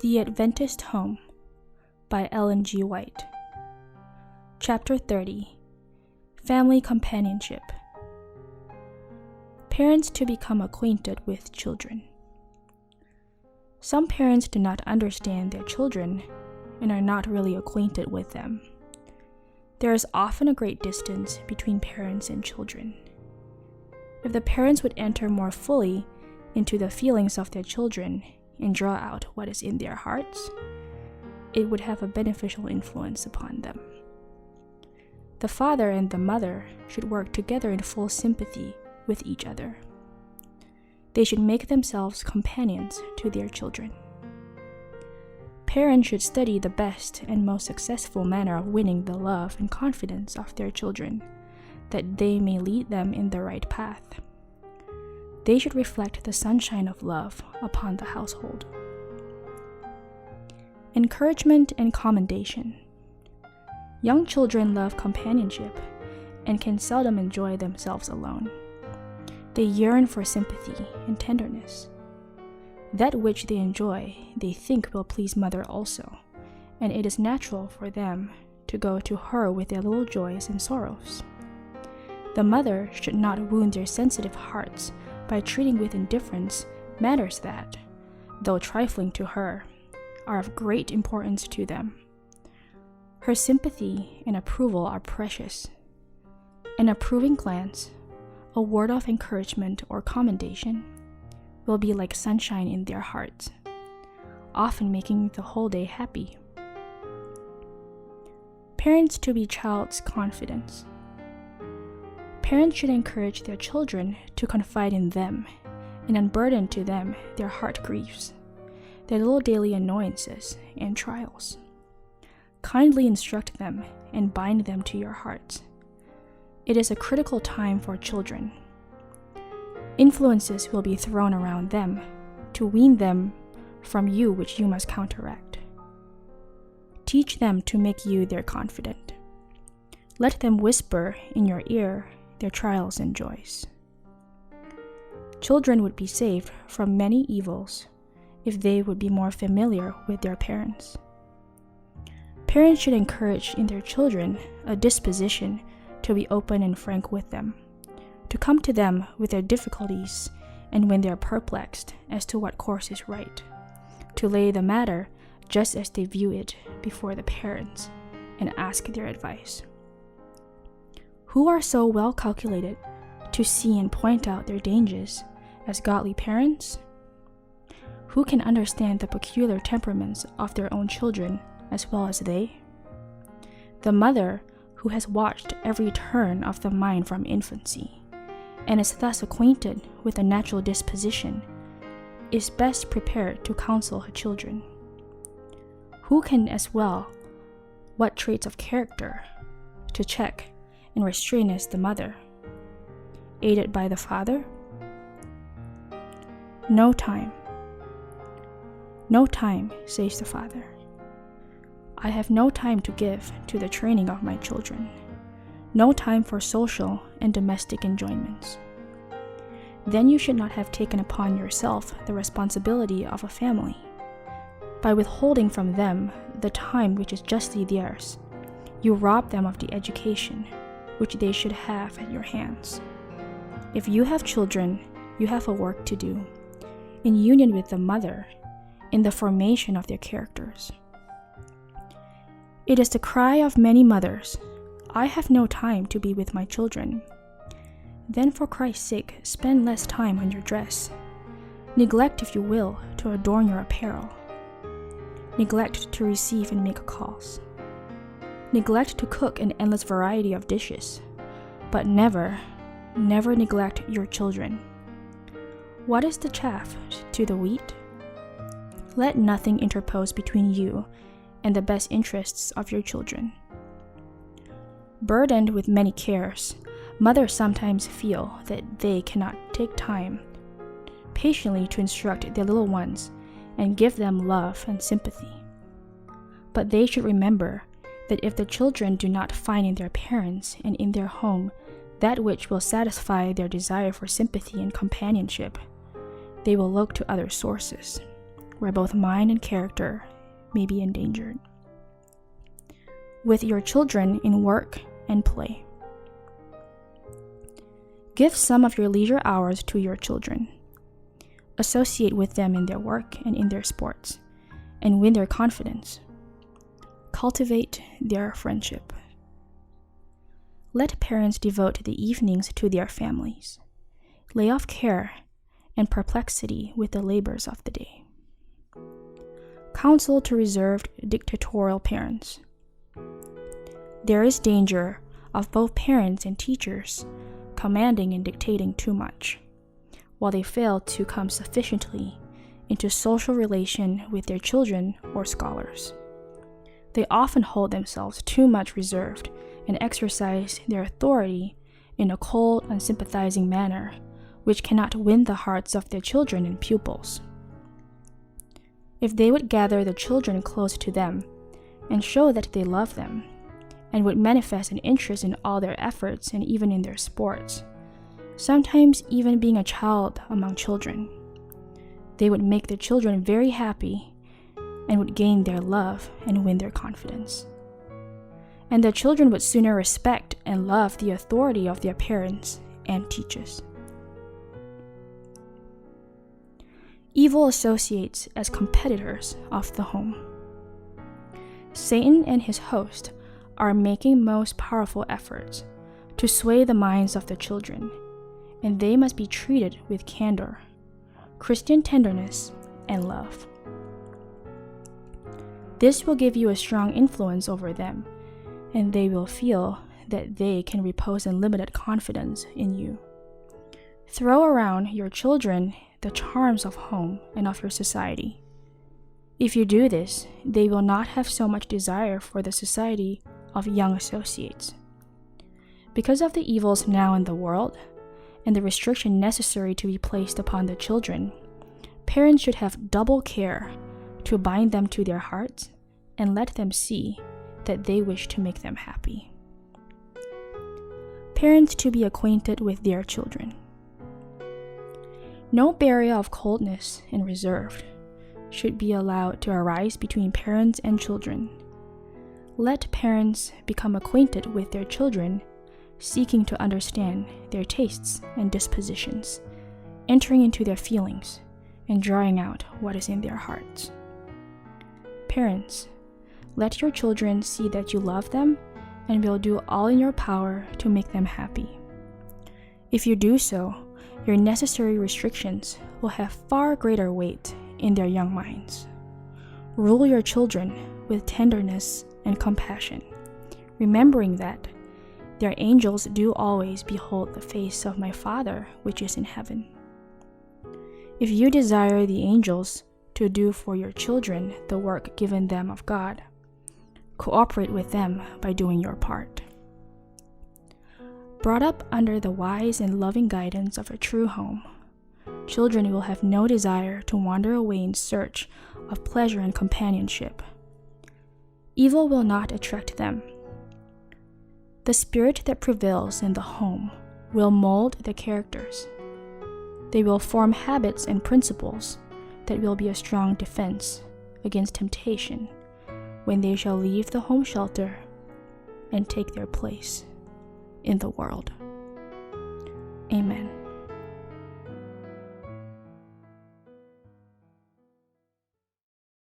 The Adventist Home by Ellen G. White. Chapter 30. Family Companionship. Parents to become acquainted with children. Some parents do not understand their children and are not really acquainted with them. There is often a great distance between parents and children. If the parents would enter more fully into the feelings of their children and draw out what is in their hearts, it would have a beneficial influence upon them. The father and the mother should work together in full sympathy with each other. They should make themselves companions to their children. Parents should study the best and most successful manner of winning the love and confidence of their children, that they may lead them in the right path. They should reflect the sunshine of love upon the household. Encouragement and commendation. Young children love companionship and can seldom enjoy themselves alone. They yearn for sympathy and tenderness. That which they enjoy, they think will please mother also, and it is natural for them to go to her with their little joys and sorrows. The mother should not wound their sensitive hearts by treating with indifference matters that, though trifling to her, are of great importance to them. Her sympathy and approval are precious. An approving glance, a word of encouragement or commendation, will be like sunshine in their hearts, often making the whole day happy. Parents to be child's confidence. Parents should encourage their children to confide in them and unburden to them their heart griefs, their little daily annoyances and trials. Kindly instruct them and bind them to your hearts. It is a critical time for children. Influences will be thrown around them to wean them from you which you must counteract. Teach them to make you their confidant. Let them whisper in your ear their trials and joys. Children would be saved from many evils if they would be more familiar with their parents. Parents should encourage in their children a disposition to be open and frank with them, to come to them with their difficulties and when they are perplexed as to what course is right, to lay the matter just as they view it before the parents and ask their advice. Who are so well calculated to see and point out their dangers as godly parents? Who can understand the peculiar temperaments of their own children as well as they? The mother who has watched every turn of the mind from infancy, and is thus acquainted with the natural disposition, is best prepared to counsel her children. Who can as well what traits of character to check and restrain as the mother, aided by the father? No time. No time, says the father. I have no time to give to the training of my children, no time for social and domestic enjoyments. Then you should not have taken upon yourself the responsibility of a family. By withholding from them the time which is justly theirs, you rob them of the education which they should have at your hands. If you have children, you have a work to do, in union with the mother, in the formation of their characters. It is the cry of many mothers, I have no time to be with my children. Then for Christ's sake, spend less time on your dress. Neglect, if you will, to adorn your apparel. Neglect to receive and make calls. Neglect to cook an endless variety of dishes, but never neglect your children. What is the chaff to the wheat? Let nothing interpose between you and the best interests of your children. Burdened with many cares, mothers sometimes feel that they cannot take time patiently to instruct their little ones and give them love and sympathy. But they should remember that if the children do not find in their parents and in their home that which will satisfy their desire for sympathy and companionship, they will look to other sources. where both mind and character may be endangered. With your children in work and play. Give some of your leisure hours to your children. Associate with them in their work and in their sports, and win their confidence. Cultivate their friendship. Let parents devote the evenings to their families. Lay off care and perplexity with the labors of the day. Counsel to reserved dictatorial parents. There is danger of both parents and teachers commanding and dictating too much, while they fail to come sufficiently into social relation with their children or scholars. They often hold themselves too much reserved and exercise their authority in a cold, unsympathizing manner, which cannot win the hearts of their children and pupils. If they would gather the children close to them and show that they love them, and would manifest an interest in all their efforts and even in their sports, sometimes even being a child among children, they would make the children very happy and would gain their love and win their confidence. And the children would sooner respect and love the authority of their parents and teachers. Evil associates as competitors of the home. Satan and his host are making most powerful efforts to sway the minds of the children, and they must be treated with candor, Christian tenderness, and love. This will give you a strong influence over them, and they will feel that they can repose unlimited confidence in you. Throw around your children the charms of home and of your society. If you do this, they will not have so much desire for the society of young associates. Because of the evils now in the world, and the restriction necessary to be placed upon the children, parents should have double care to bind them to their hearts and let them see that they wish to make them happy. Parents to be acquainted with their children. No barrier of coldness and reserve should be allowed to arise between parents and children. Let parents become acquainted with their children, seeking to understand their tastes and dispositions, entering into their feelings, and drawing out what is in their hearts. Parents, let your children see that you love them and will do all in your power to make them happy. If you do so, your necessary restrictions will have far greater weight in their young minds. Rule your children with tenderness and compassion, remembering that their angels do always behold the face of my Father which is in heaven. If you desire the angels to do for your children the work given them of God, cooperate with them by doing your part. Brought up under the wise and loving guidance of a true home, children will have no desire to wander away in search of pleasure and companionship. Evil will not attract them. The spirit that prevails in the home will mold the characters. They will form habits and principles that will be a strong defense against temptation when they shall leave the home shelter and take their place in the world. Amen.